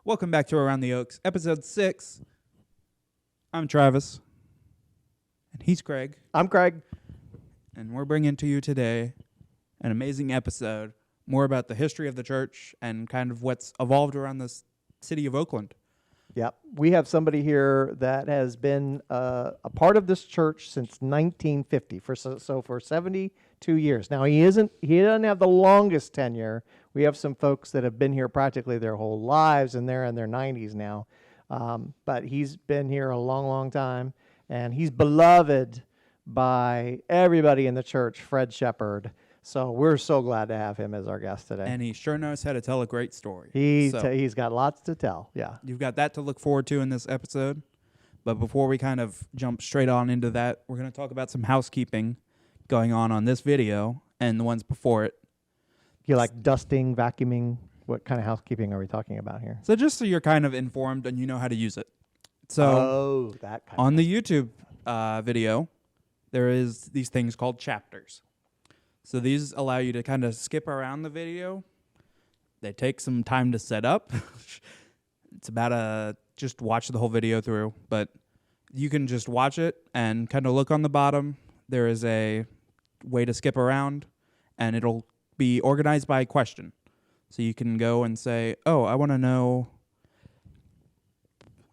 Welcome back to Around the Oaks, episode 6. I'm Travis, and he's Craig. I'm Craig. And we're bringing to you today an amazing episode, more about the history of the church and kind of what's evolved around the city of Oakland. Yep. We have somebody here that has been a part of this church since 1950, so for 72 years. Now, he doesn't have the longest tenure. We have some folks that have been here practically their whole lives, and they're in their 90s now. But he's been here a long, long time, and he's beloved by everybody in the church, Fred Shepard. So we're so glad to have him as our guest today. And he sure knows how to tell a great story. He's got lots to tell, yeah. You've got that to look forward to in this episode. But before we kind of jump straight on into that, we're going to talk about some housekeeping going on this video and the ones before it. You like dusting, vacuuming? What kind of housekeeping are we talking about here? So just so you're kind of informed and you know how to use it. So that kind on the YouTube video, there is these things called chapters. So these allow you to kind of skip around the video. They take some time to set up. It's about just watch the whole video through, but you can just watch it and kind of look on the bottom. There is a way to skip around, and it'll be organized by question. So you can go and say, "Oh, I want to know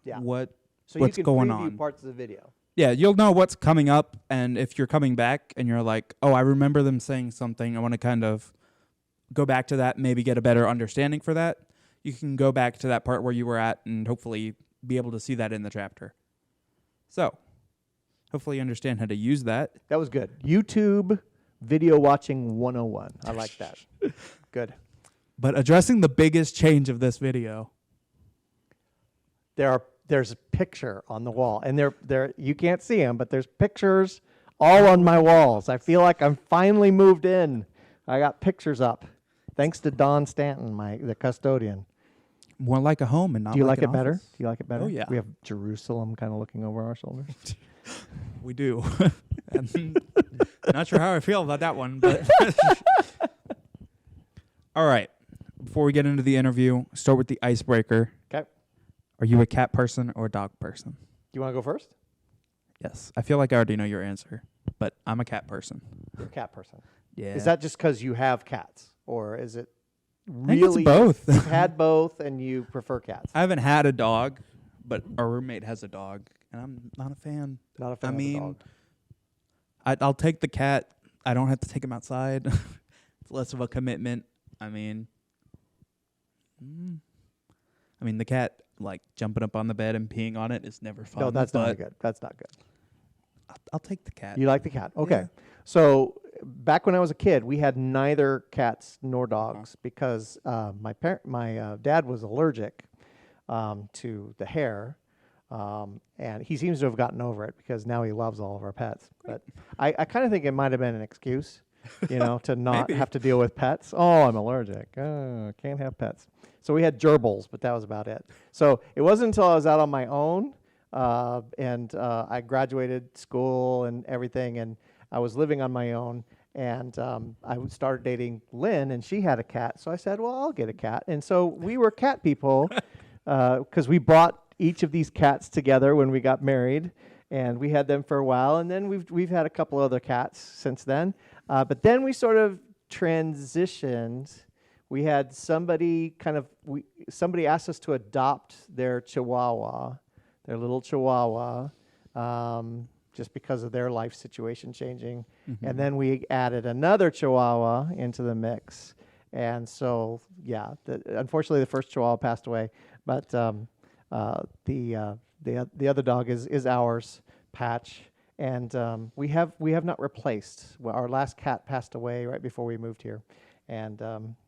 what's going on." Parts of the video. Yeah, you'll know what's coming up, and if you're coming back and you're like, "Oh, I remember them saying something. I want to kind of go back to that, maybe get a better understanding for that." You can go back to that part where you were at and hopefully be able to see that in the chapter. So, hopefully you understand how to use that. That was good. YouTube video watching 101. I like that. Good. But addressing the biggest change of this video. There's a picture on the wall, and there you can't see them, but there's pictures all on my walls. I feel like I'm finally moved in. I got pictures up, thanks to Don Stanton, the custodian. More like a home and not. Do you like it office. better? Do you like it better? Oh yeah. We have Jerusalem kind of looking over our shoulders. We do. Not sure how I feel about that one, but all right. Before we get into the interview, start with the icebreaker. Okay. Are you a cat person or a dog person? You want to go first? Yes. I feel like I already know your answer, but I'm a cat person. You're a cat person. Yeah. Is that just because you have cats, or is it really? I think it's both. You've had both, and you prefer cats? I haven't had a dog, but our roommate has a dog, and I'm not a fan. Not a fan of the dog. I'll take the cat. I don't have to take him outside. It's less of a commitment. I mean, the cat, like, jumping up on the bed and peeing on it is never fun. No, that's not good. That's not good. I'll take the cat. You like the cat? Okay. Yeah. So back when I was a kid, we had neither cats nor dogs because my dad was allergic to the hair, and he seems to have gotten over it because now he loves all of our pets. Great. But I kind of think it might have been an excuse, to not have to deal with pets. Oh, I'm allergic. Can't have pets. So we had gerbils, but that was about it. So it wasn't until I was out on my own and I graduated school and everything, and I was living on my own, and I started dating Lynn, and she had a cat. So I said, well, I'll get a cat. And so we were cat people because we brought each of these cats together when we got married, and we had them for a while, and then we've had a couple other cats since then. But then we sort of transitioned. We had somebody asked us to adopt their little Chihuahua, just because of their life situation changing. Mm-hmm. And then we added another Chihuahua into the mix. And so, unfortunately, the first Chihuahua passed away, but the other dog is ours, Patch. And we have not replaced. Well, our last cat passed away right before we moved here, and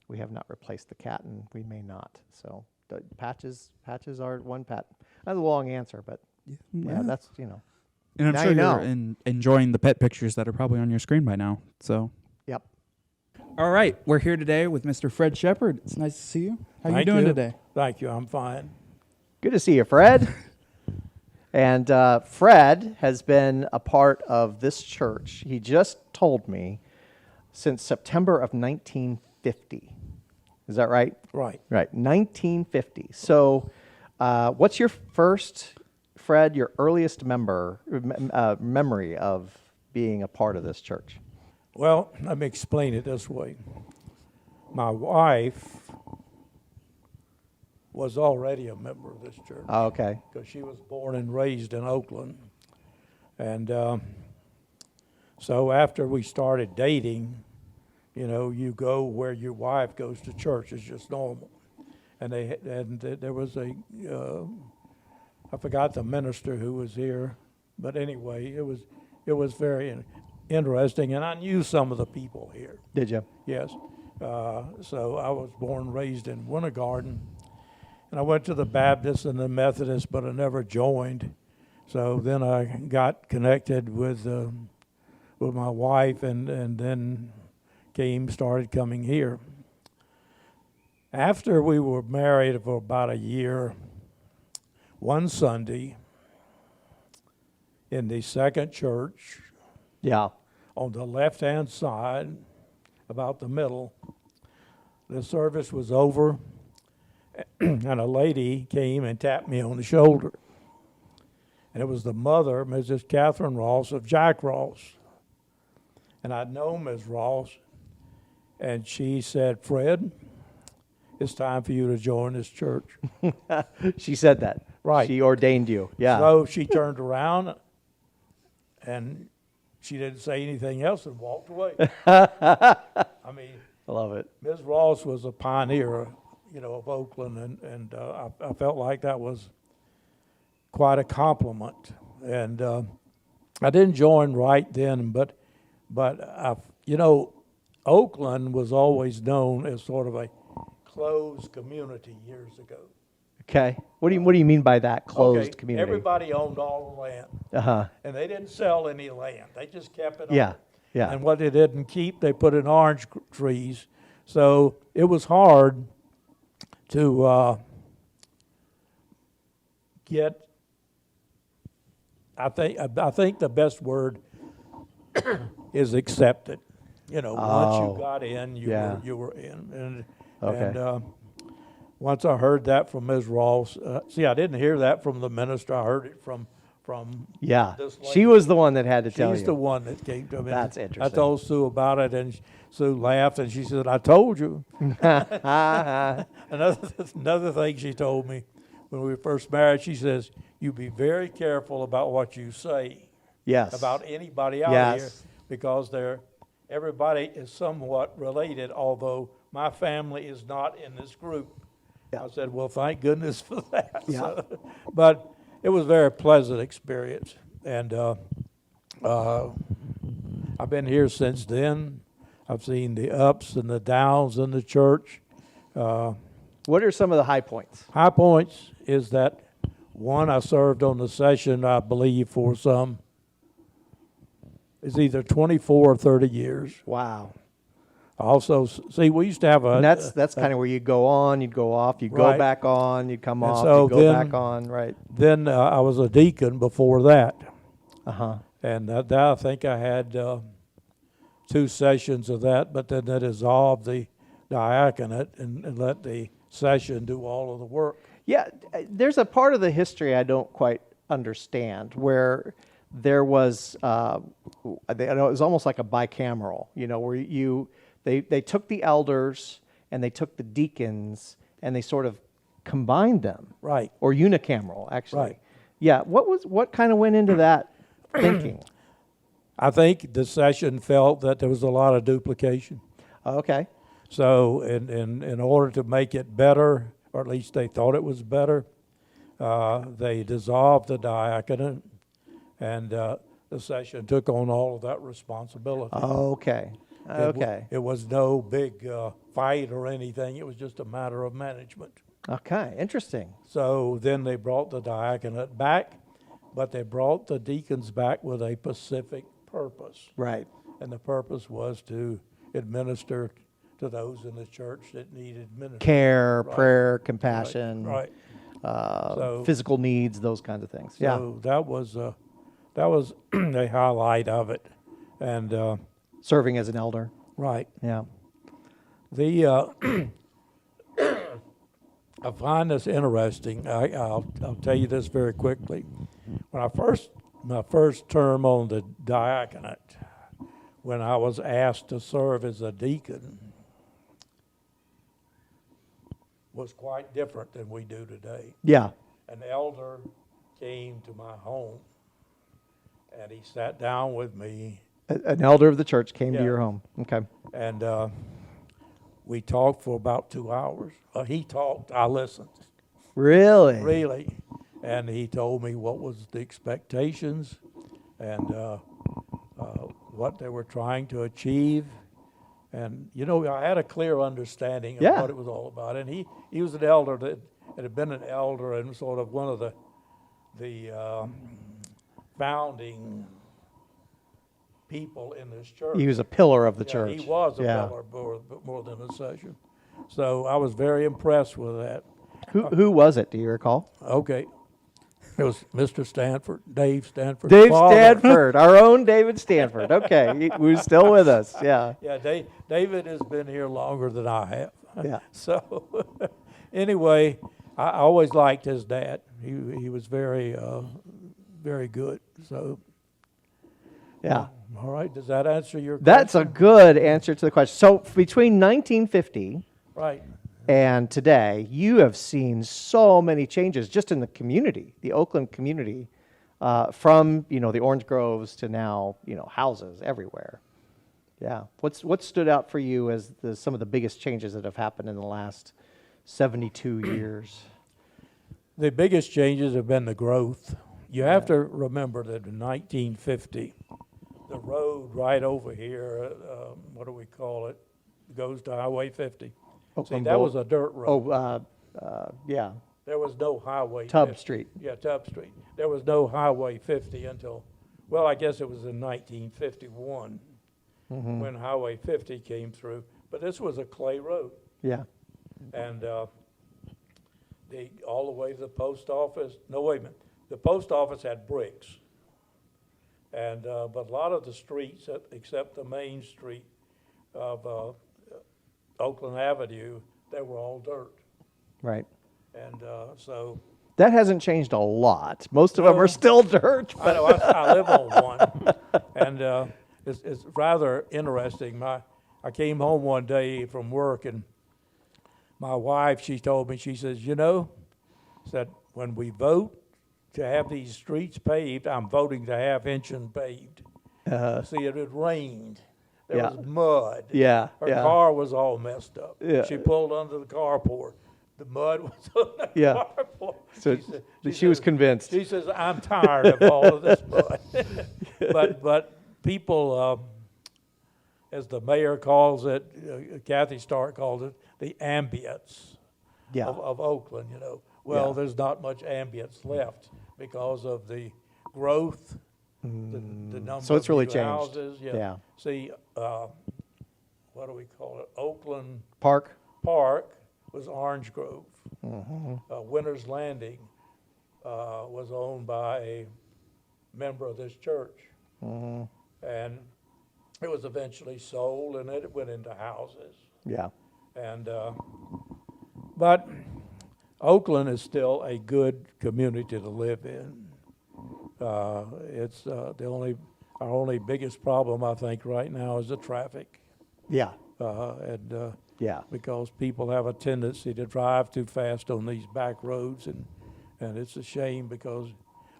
we have not replaced the cat, and we may not. So the patches are one pet. That's a long answer, but that's And I'm sure you're enjoying the pet pictures that are probably on your screen by now. So. Yep. All right, we're here today with Mr. Fred Shepard. It's nice to see you. How you doing today? Thank you. I'm fine. Good to see you, Fred. And Fred has been a part of this church. He just told me since September of 1950. Is that right? Right. Right, 1950. So, what's your first, Fred, your earliest memory of being a part of this church? Well, let me explain it this way. My wife was already a member of this church Oh, okay. because she was born and raised in Oakland. And so after we started dating, you know, you go where your wife goes to church. It's just normal. And there was I forgot the minister who was here, but anyway, it was very interesting, and I knew some of the people here. Did you? Yes. So I was born and raised in Winter Garden, and I went to the Baptist and the Methodist, but I never joined. So then I got connected with my wife, and then started coming here. After we were married for about a year, one Sunday in the second church, Yeah. on the left-hand side, about the middle, the service was over, and a lady came and tapped me on the shoulder. And it was the mother, Mrs. Catherine Ross of Jack Ross. And I'd known Ms. Ross, and she said, "Fred, it's time for you to join this church." She said that. Right. She ordained you. Yeah. So she turned around, and she didn't say anything else and walked away. I mean, I love it. Ms. Ross was a pioneer, you know, of Oakland, and I felt like that was quite a compliment. And I didn't join right then, but you know, Oakland was always known as sort of a closed community years ago. Okay. What do you mean by that, closed community? Everybody owned all the land, Uh-huh. and they didn't sell any land. They just kept it. Yeah. on. Yeah. And what they didn't keep, they put in orange trees. So it was hard to get. I think the best word is accepted. You know, once Oh, you got in, you were in. And Okay. once I heard that from Ms. Ross, see, I didn't hear that from the minister. I heard it from Yeah. this lady. She was the one that had to tell She's you. the one that came to me. That's I interesting. told Sue about it, and Sue laughed, and she said, "I told you." Another thing she told me when we were first married, she says, "You be very careful about what you say Yes. about anybody out Yes. here, because everybody is somewhat related, although my family is not in this group." Yeah. I said, "Well, thank goodness for that." Yeah. So, but it was a very pleasant experience, and I've been here since then. I've seen the ups and the downs in the church. What are some of the high points? High points is that, one, I served on the session, I believe, for it's either 24 or 30 years. Wow. Also, see, we used to have And that's kind of where you go on, you'd go off, you'd go Right. back on, you'd come And off, so you'd go then- back on, right? Then I was a deacon before that, Uh-huh. and that I think I had 2 sessions of that, but then they dissolved the diaconate and let the session do all of the work. Yeah, there's a part of the history I don't quite understand where there was, I know it was almost like a bicameral, you know, where they took the elders and they took the deacons and they sort of combined them. Right. Or unicameral, actually. Right. Yeah, what kind of went into that thinking? I think the session felt that there was a lot of duplication. Okay. So in order to make it better, or at least they thought it was better, they dissolved the diaconate, and the session took on all of that responsibility. Okay. Okay. It was no big fight or anything. It was just a matter of management. Okay. Interesting. So then they brought the diaconate back, but they brought the deacons back with a specific purpose. Right. And the purpose was to administer to those in the church that needed ministry. Care, Right. prayer, compassion, Right. So- physical needs, those kinds of things. Yeah. So that was a highlight of it. And Serving as an elder. right. Yeah. The I find this interesting. I'll tell you this very quickly. When my first term on the diaconate, when I was asked to serve as a deacon, was quite different than we do today. Yeah. An elder came to my home, and he sat down with me, An elder of the church came to Yeah. your home. Okay. and we talked for about 2 hours. He talked, I listened, Really? really, and he told me what was the expectations and what they were trying to achieve. And, you know, I had a clear understanding of Yeah. what it was all about. And he was an elder that had been an elder and sort of one of the founding people in this church. He was a pillar of the Yeah, church. He was a Yeah. pillar more than a session. So I was very impressed with that. Who was it? Do you recall? Okay. It was Mr. Stanford, Dave Stanford. Dave Stanford, our own David Stanford. Okay, who's still with us? Yeah. Yeah, David has been here longer than I have. Yeah. So, anyway, I always liked his dad. He was very, very good. So, Yeah. all right, does that answer your question? That's a good answer to the question. So between 1950 Right. and today, you have seen so many changes just in the community, the Oakland community, from the orange groves to now houses everywhere. Yeah. What stood out for you as some of the biggest changes that have happened in the last 72 years? The biggest changes have been the growth. You have to remember that in 1950, the road right over here, what do we call it, goes to Highway 50. See, Oakland that Bowl- was a dirt road. Yeah. There was no Highway Tubb 50. Street. Yeah, Tubb Street. There was no Highway 50 until, well, I guess it was in 1951 when Highway 50 came through. But this was a clay road. Yeah. And all the way to the post office. No, wait a minute. The post office had bricks. And but a lot of the streets, except the main street of Oakland Avenue, they were all dirt. Right. And so That hasn't changed a lot. Most of them No. are still dirt. I know I live on one, and it's rather interesting. I came home one day from work, and my wife, she told me, she says, said when we vote to have these streets paved, I'm voting to have Incheon paved. See, it had rained. There Yeah. was mud. Yeah, Her yeah. car was all messed up. Yeah. She pulled under the carport. The mud was on the Yeah. carport. So she was says- convinced. She says, I'm tired of all of this mud. but people, as the mayor calls it, Kathy Stark calls it, the ambience Yeah. of Oakland, Well, Yeah. there's not much ambience left because of the growth, the number So it's really of new changed. houses. Yeah. See, what do we call it? Oakland Park. Park was Orange Grove. Mm-hmm. Winter's Landing was owned by a member of this church. Mm-hmm. And it was eventually sold, and it went into houses. Yeah. And but Oakland is still a good community to live in. It's our only biggest problem, I think, right now is the traffic. Yeah. And Yeah. because people have a tendency to drive too fast on these back roads, and it's a shame because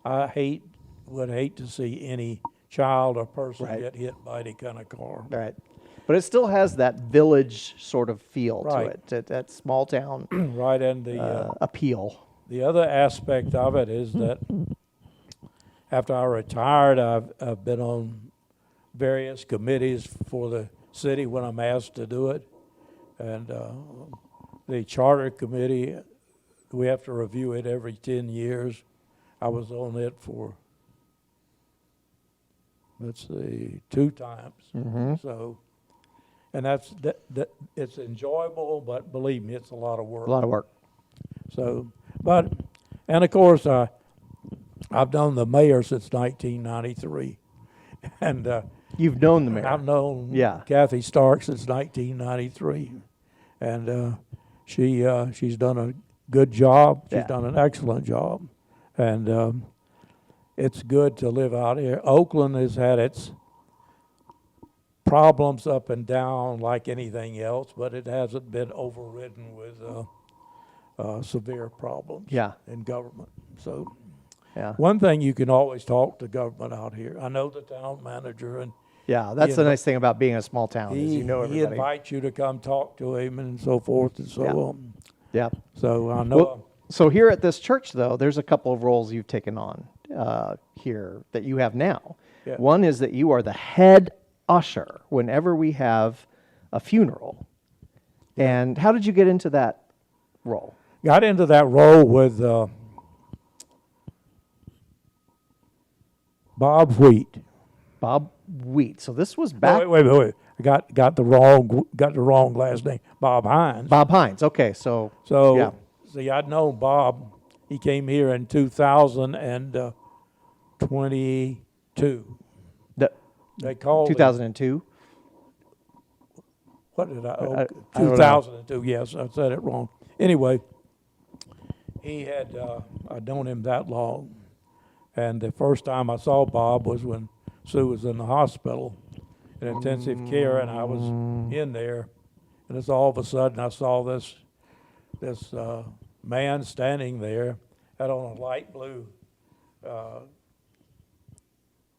I would hate to see any child or person Right. get hit by any kind of car. Right. But it still has that village sort of feel Right. to it, that small town Right, and the appeal. the other aspect of it is that after I retired, I've been on various committees for the city when I'm asked to do it, and the charter committee, we have to review it every 10 years. I was on it for, let's see, 2 times. So, and that's it's enjoyable, but believe me, it's a lot of work. A lot of work. So, and of course, I've known the mayor since 1993, and You've known the mayor. I've known Yeah. Kathy Stark since 1993, and she's done a good job. She's Yeah. done an excellent job, and it's good to live out here. Oakland has had its problems up and down like anything else, but it hasn't been overridden with severe problems Yeah. in government. So Yeah. one thing, you can always talk to government out here. I know the town manager, and Yeah, that's the invi- nice thing about being a small town is you know he everybody. invites you to come talk to him and so forth and so Yeah. on. Yeah. So I know. Well, so here at this church, though, there's a couple of roles you've taken on here that you have now. Yeah. One is that you are the head usher whenever we have a funeral. And how did you get into that role? Got into that role with Bob Wheat. Bob Wheat. So this was Oh, back. wait. I got the wrong last name. Bob Hines. Bob Hines. Okay, so So, yeah. see, I'd known Bob. He came here in 2022. The, They called him- 2002. What did I? I Oh, don't know. 2002. Yes, I said it wrong. Anyway, he had. I'd known him that long, and the first time I saw Bob was when Sue was in the hospital in intensive care, and I was in there, and it's all of a sudden I saw this man standing there, had on a light blue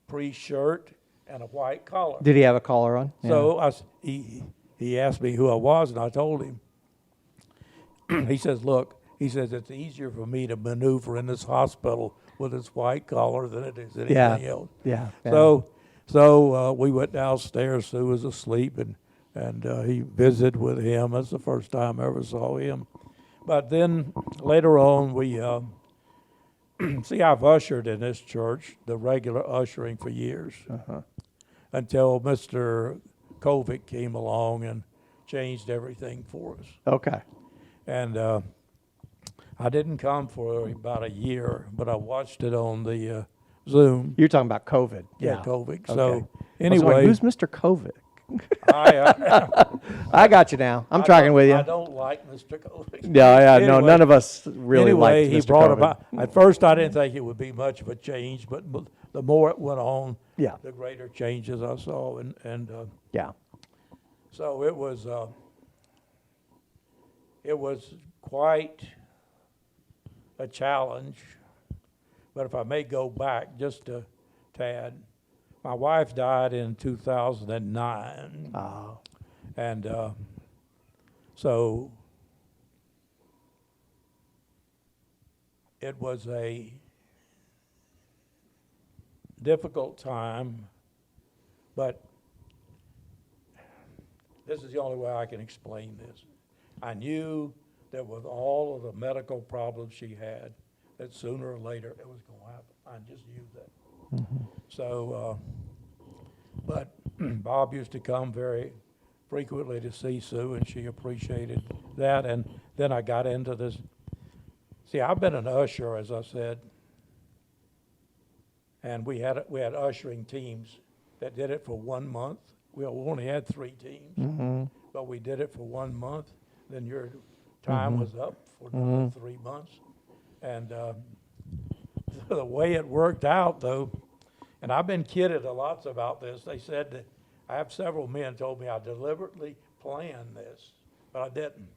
priest shirt and a white collar. Did he have a collar on? So he asked me who I was, and I told him. He says, "Look," he says, "it's easier for me to maneuver in this hospital with this white collar than it is anything Yeah. else." Yeah. So we went downstairs. Sue was asleep, and he visited with him. That's the first time I ever saw him. But then later on, we see, I've ushered in this church, the regular ushering for years, until Mr. Kovic came along and changed everything for us. Okay. And I didn't come for about a year, but I watched it on the Zoom. You're talking about COVID. Yeah, Kovic. Okay. So I was anyway, wondering, who's Mr. Kovic? I I got you now. I'm tracking with you. I don't like Mr. Kovic. Yeah, no, Anyway- none of us really Anyway, liked he Mr. brought Kovic. about. At first, I didn't think it would be much of a change, but the more it went on, Yeah. the greater changes I saw, and Yeah. so it was quite a challenge. But if I may go back just a tad, my wife died in 2009, Oh. and so it was a difficult time, but this is the only way I can explain this. I knew that with all of the medical problems she had, that sooner or later it was going to happen. I just knew that. So, but Bob used to come very frequently to see Sue, and she appreciated that. And then I got into this. See, I've been an usher, as I said, and we had ushering teams that did it for 1 month. We only had 3 teams, but we did it for 1 month. Then your time was up for another 3 months, and the way it worked out, though, and I've been kidded a lot about this. They said that I have several men told me I deliberately planned this, but I didn't.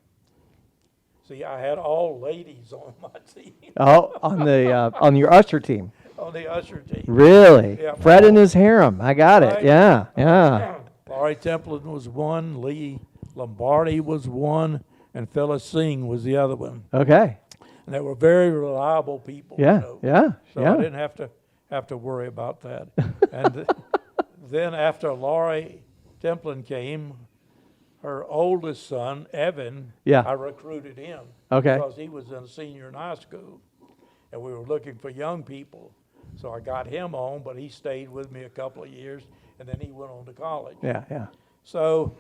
See, I had all ladies on my team, Oh, on your usher team. on the usher team. Really? Yeah. Fred and his harem. I got it. Right. Yeah. Yeah. Laurie Templin was one, Lee Lombardi was one, and Phyllis Singh was the other one. Okay. And they were very reliable people. Yeah. You know. Yeah. So I didn't have to worry about that. And then after Laurie Templin came, her oldest son, Evan, Yeah. I recruited him. Okay. Because he was in senior in high school. And we were looking for young people. So I got him on, but he stayed with me a couple of years, and then he went on to college. Yeah. Yeah. So,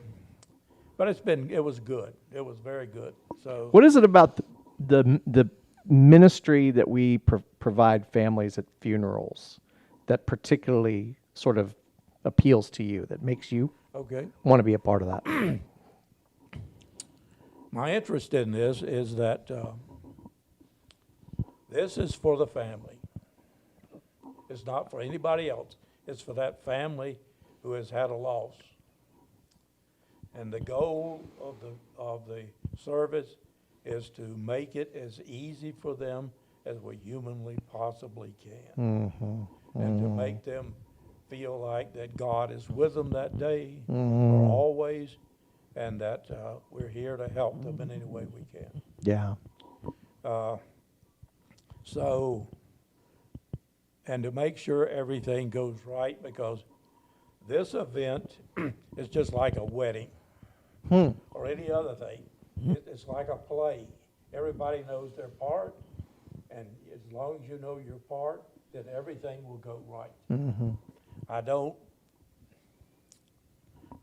but it was good. It was very good. So What is it about the ministry that we provide families at funerals that particularly sort of appeals to you, that makes you okay. want to be a part of that? my interest in this is that this is for the family. It's not for anybody else. It's for that family who has had a loss. And the goal of the service is to make it as easy for them as we humanly possibly can. And to make them feel like that God is with them that day or always, and that we're here to help them in any way we can. Yeah. So, and to make sure everything goes right, because this event is just like a wedding or any other thing. It's like a play. Everybody knows their part, and as long as you know your part, then everything will go right.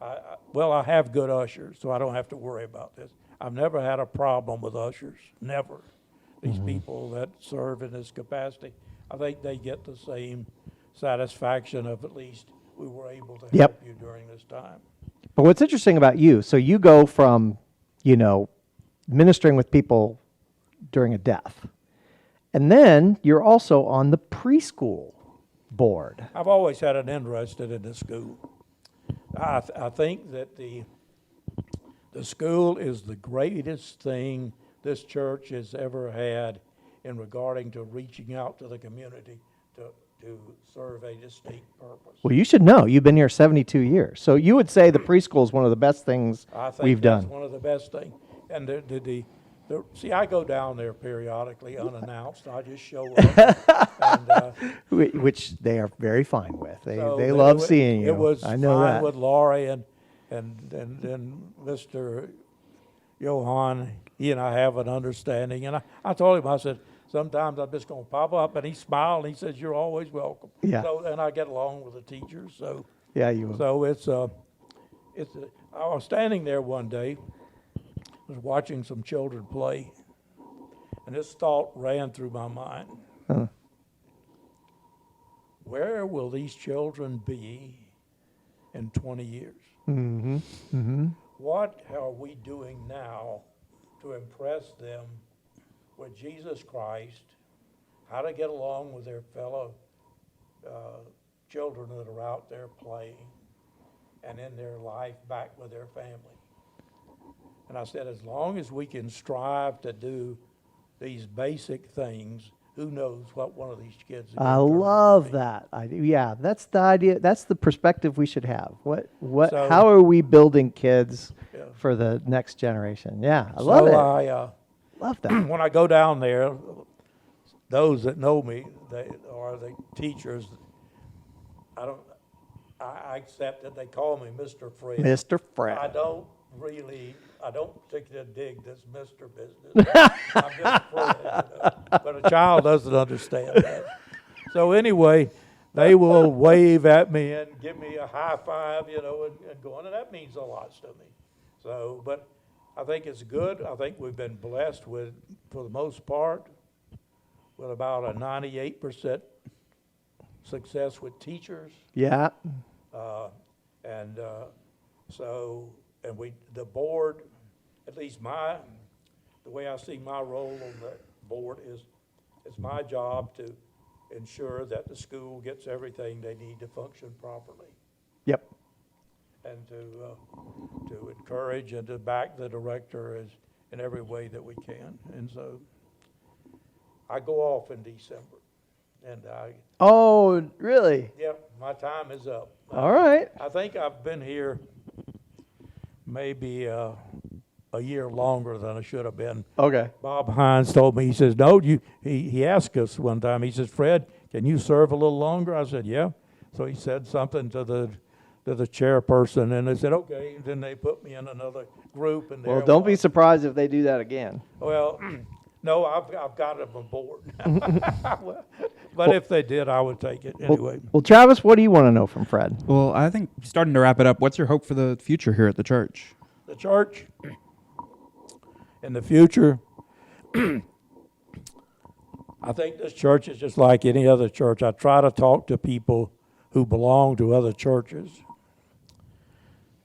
I have good ushers, so I don't have to worry about this. I've never had a problem with ushers, never. These people that serve in this capacity, I think they get the same satisfaction of at least we were able to help you during this time. But what's interesting about you, so you go from, ministering with people during a death, and then you're also on the preschool board. I've always had an interest in the school. I think that the school is the greatest thing this church has ever had in regarding to reaching out to the community to serve a distinct purpose. Well, you should know. You've been here 72 years. So you would say the preschool is one of the best things we've done. I think that's one of the best things. And see, I go down there periodically unannounced. I just show up. Which they are very fine with. So they love seeing you. It was I know fine that. with Laurie and Mr. Johan. He and I have an understanding. And I told him, I said, sometimes I'm just going to pop up. And he smiled and he says, you're always welcome. Yeah. So, and I get along with the teachers. So Yeah, you will. so I was standing there one day, was watching some children play, and this thought ran through my mind. Where will these children be in 20 years? What are we doing now to impress them with Jesus Christ, how to get along with their fellow children that are out there playing, and in their life back with their family? And I said, as long as we can strive to do these basic things, who knows what one of these kids is I gonna turn out to love be. that idea. Yeah, that's the idea. That's the perspective we should have. So- How are we building kids Yeah. for the next generation? Yeah, I love it. Love that. When I go down there, those that know me, they are the teachers. I accept that they call me Mr. Fred. Mr. Fred. I don't particularly dig this Mr. business. I'm just Fred, but a child doesn't understand that. So anyway, they will wave at me and give me a high five, and go on, and that means a lot to me. So, but I think it's good. I think we've been blessed with, for the most part, with about a 98% success with teachers. Yeah. The board, at least the way I see my role on the board is, it's my job to ensure that the school gets everything they need to function properly, Yep. and to encourage and to back the director in every way that we can. And so I go off in December, and Oh, really? my time is up. All right. I think I've been here maybe a year longer than I should have been. Okay. Bob Hines told me, he says, no, he asked us one time, he says, Fred, can you serve a little longer? I said, yeah. So he said something to the chairperson, and they said, okay. And then they put me in another group. And Well, there don't be was. surprised if they do that again. Well, no, I've got them aboard. But if they did, I would take it anyway. Well, Travis, what do you want to know from Fred? Well, I think starting to wrap it up, what's your hope for the future here at the church? The church in the future, I think this church is just like any other church. I try to talk to people who belong to other churches.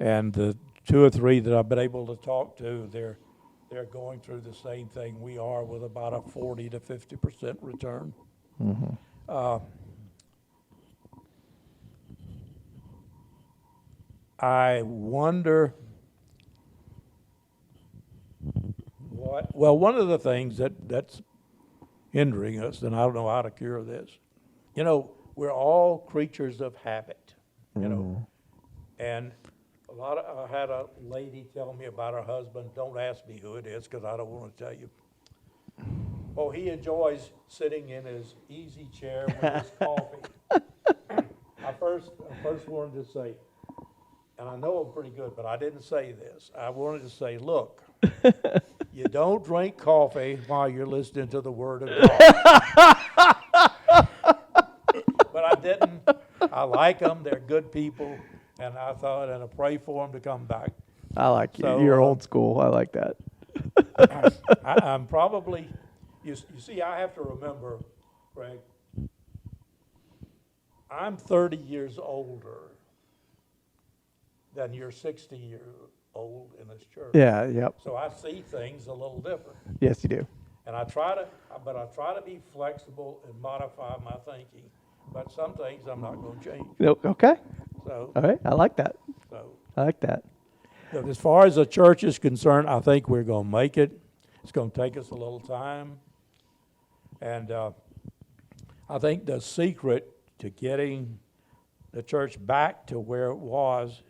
And the two or three that I've been able to talk to, they're going through the same thing we are with about a 40 to 50% return. I wonder well, one of the things that's hindering us, and I don't know how to cure this, we're all creatures of habit, and I had a lady tell me about her husband. Don't ask me who it is because I don't want to tell you. Oh, he enjoys sitting in his easy chair with his coffee. I first wanted to say, and I know I'm pretty good, but I didn't say this. I wanted to say, look, you don't drink coffee while you're listening to the Word of God. But I didn't. I like them. They're good people. And I thought, and I pray for them to come back. I like you. So, You're old school. I like that. I'm probably, you see, I have to remember, Greg, I'm 30 years older than you're 60 years old in this church. Yeah, yep. So I see things a little different. Yes, you do. And I try to be flexible and modify my thinking. But some things I'm not going to change. Okay. So, All right. I like that. so I like that. as far as the church is concerned, I think we're going to make it. It's going to take us a little time. And I think the secret to getting the church back to where it was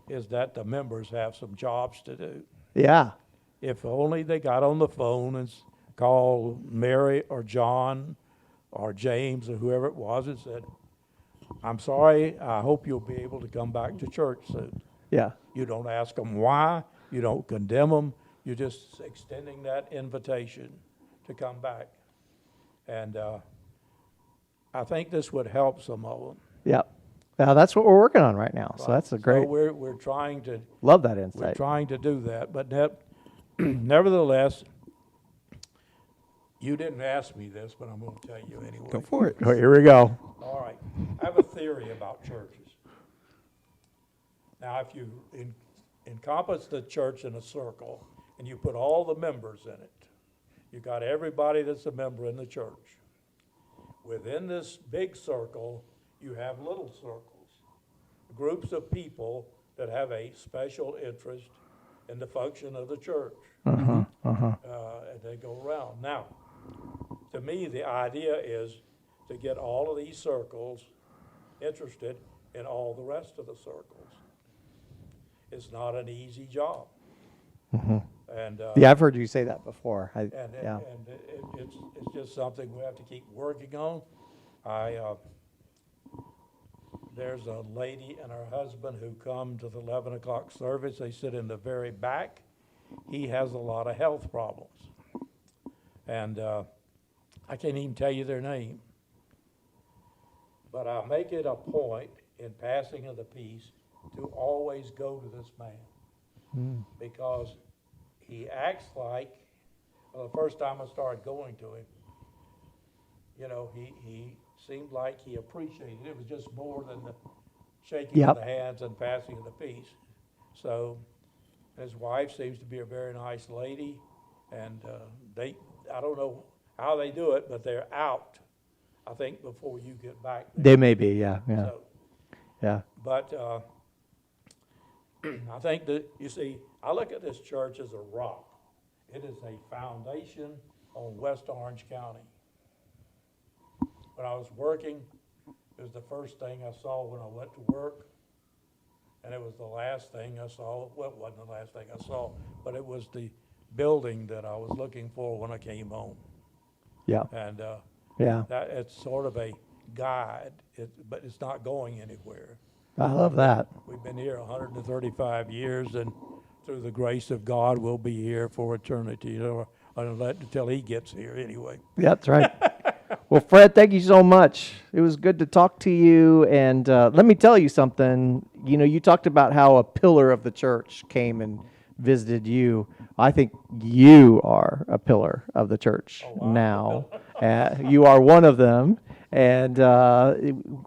is that the members have some jobs to do. Yeah. If only they got on the phone and called Mary or John or James or whoever it was and said, I'm sorry, I hope you'll be able to come back to church soon. Yeah. You don't ask them why, you don't condemn them, you're just extending that invitation to come back. And I think this would help some of them. Yep. Now that's what we're working on right now. So that's a great. So we're trying to Love that we're insight. trying to do that, but nevertheless, you didn't ask me this, but I'm going to tell you anyway. Go for it. Oh, here we go. All right. I have a theory about churches. Now, if you encompass the church in a circle and you put all the members in it, you got everybody that's a member in the church. Within this big circle, you have little circles, groups of people that have a special interest in the function of the church. And they go around. Now, to me, the idea is to get all of these circles interested in all the rest of the circles. It's not an easy job. And Yeah, I've heard you say that before. it's just something we have to keep working on. There's a lady and her husband who come to the 11 o'clock service. They sit in the very back. He has a lot of health problems. And I can't even tell you their name. But I make it a point in passing of the peace to always go to this man. Because he acts like, well, the first time I started going to him, he seemed like he appreciated it. It was just more than the shaking of the hands and passing of the peace. So his wife seems to be a very nice lady, and I don't know how they do it, but they're out, I think, before you get back there. They may be, yeah. So, Yeah. but I think that, you see, I look at this church as a rock. It is a foundation on West Orange County. When I was working, it was the first thing I saw when I went to work, and it was the last thing I saw. Well, it wasn't the last thing I saw, but it was the building that I was looking for when I came home. Yeah. And Yeah. that it's sort of a guide, but it's not going anywhere. I love that. We've been here 135 years, and through the grace of God, we'll be here for eternity, until he gets here anyway. Yeah, that's right. Well, Fred, thank you so much. It was good to talk to you. And let me tell you something. You talked about how a pillar of the church came and visited you. I think you are a pillar of the church now. You are one of them. And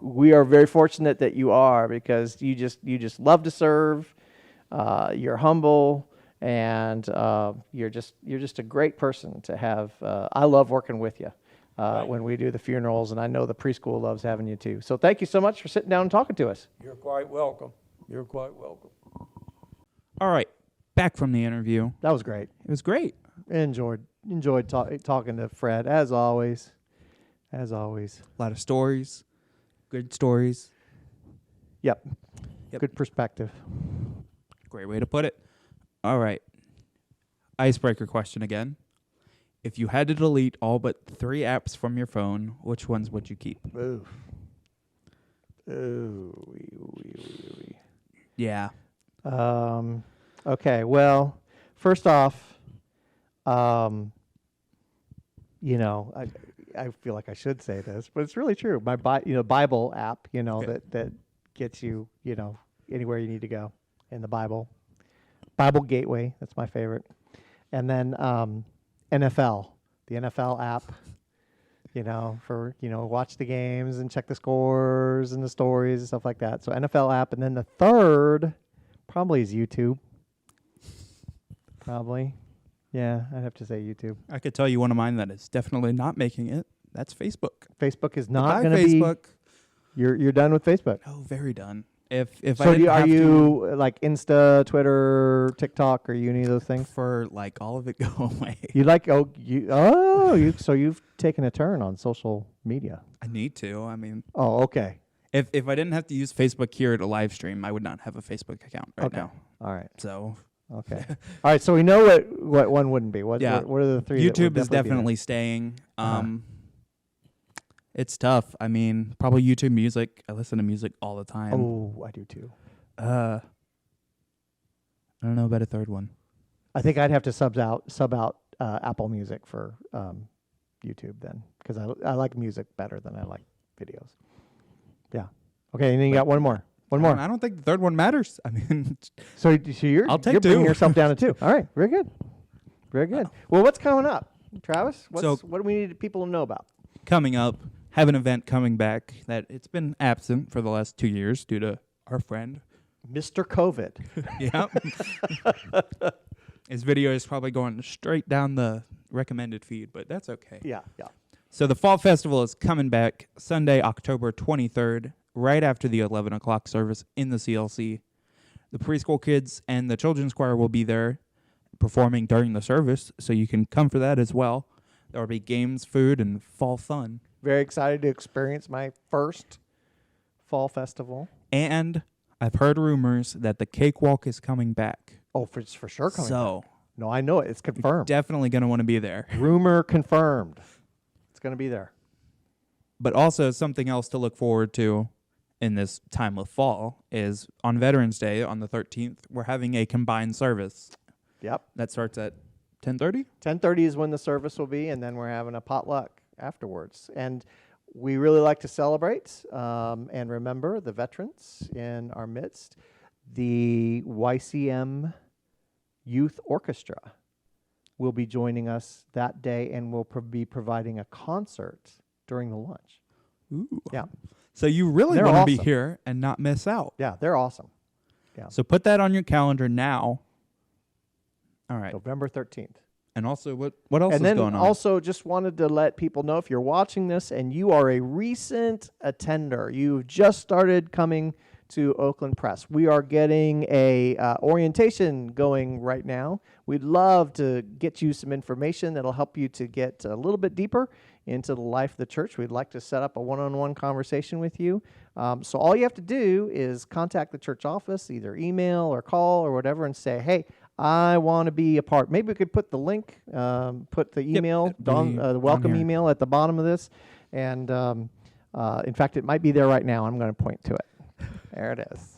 we are very fortunate that you are, because you just love to serve. You're humble. and you're just a great person to have. I love working with you when we do the funerals, and I know the preschool loves having you too. So thank you so much for sitting down and talking to us. You're quite welcome. You're quite welcome. All right, back from the interview. That was great. It was great. Enjoyed talking to Fred as always. As always. A lot of stories, good stories. Yep. Yep. Good perspective. Great way to put it. All right. Icebreaker question again. If you had to delete all but 3 apps from your phone, which ones would you keep? Ooh. Yeah. Okay. Well, first off, I feel like I should say this, but it's really true. My Bible app, Okay. that gets you, anywhere you need to go in the Bible. Bible Gateway, that's my favorite. And then NFL, the NFL app, for, watch the games and check the scores and the stories and stuff like that. So NFL app. And then the third probably is YouTube. Probably. Yeah, I'd have to say YouTube. I could tell you one of mine that is definitely not making it. That's Facebook. Facebook is not Goodbye, going to be. Facebook. You're done with Facebook. Oh, very done. If So I didn't are have you like Insta, Twitter, TikTok? Are you any of those to things? for like all of it go away, So you've taken a turn on social media. I need to. I mean, Oh, okay. if I didn't have to use Facebook here to live stream, I would not have a Facebook account right now. All right. So Okay. All right. So we know what one wouldn't be. What Yeah. are the three? that YouTube would is be there? definitely staying. Uh-huh. It's tough. I mean, probably YouTube Music. I listen to music all the time. Oh, I do too. I don't know about a third one. I think I'd have to sub out Apple Music for YouTube then, because I like music better than I like videos. Yeah. Okay, and then you got one more. One more. I don't think the third one matters. I mean, So you're take you're bringing 2. yourself down to 2. All right. Very good. Very good. Well, what's coming up, Travis? What do we need people to know about? coming up, have an event coming back that it's been absent for the last 2 years due to our friend. Mr. COVID. Yeah. His video is probably going straight down the recommended feed, but that's okay. Yeah. So the Fall Festival is coming back Sunday, October 23rd, right after the 11 o'clock service in the CLC. The preschool kids and the children's choir will be there performing during the service, so you can come for that as well. There will be games, food, and fall fun. Very excited to experience my first fall festival. And I've heard rumors that the cakewalk is coming back. Oh, it's for sure coming So back. No, I know it. It's confirmed. definitely going to want to be there. Rumor confirmed. It's going to be there. But also something else to look forward to in this time of fall is on Veterans Day on the 13th, we're having a combined service. Yep. That starts at 10:30? 10:30 is when the service will be, and then we're having a potluck afterwards. And we really like to celebrate and remember the veterans in our midst. The YCM Youth Orchestra will be joining us that day, and will be providing a concert during the lunch. Ooh. Yeah. So you really They're want to be awesome. here and not miss out. Yeah, they're awesome. Yeah. So put that on your calendar now. All right. November 13th. And also, what else And is then going on? also just wanted to let people know, if you're watching this and you are a recent attender, you've just started coming to Oakland Press, we are getting a orientation going right now. We'd love to get you some information that'll help you to get a little bit deeper into the life of the church. We'd like to set up a one-on-one conversation with you. So all you have to do is contact the church office, either email or call or whatever, and say, hey, I want to be a part. Maybe we could put the link, put the email, the welcome here. email at the bottom of this. And in fact, it might be there right now. I'm going to point to it. There it is.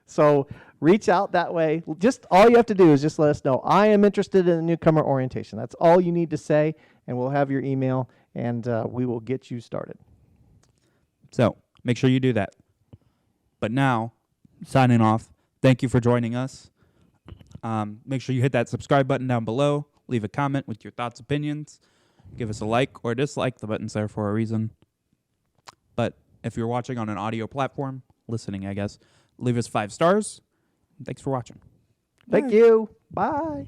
So reach out that way. Just all you have to do is just let us know, I am interested in the newcomer orientation. That's all you need to say, and we'll have your email, and we will get you started. So make sure you do that. But now, signing off, thank you for joining us. Make sure you hit that subscribe button down below. Leave a comment with your thoughts, opinions. Give us a like or dislike. The button's there for a reason. But if you're watching on an audio platform, listening, I guess, leave us 5 stars. Thanks for watching. Thank Bye. you. Bye.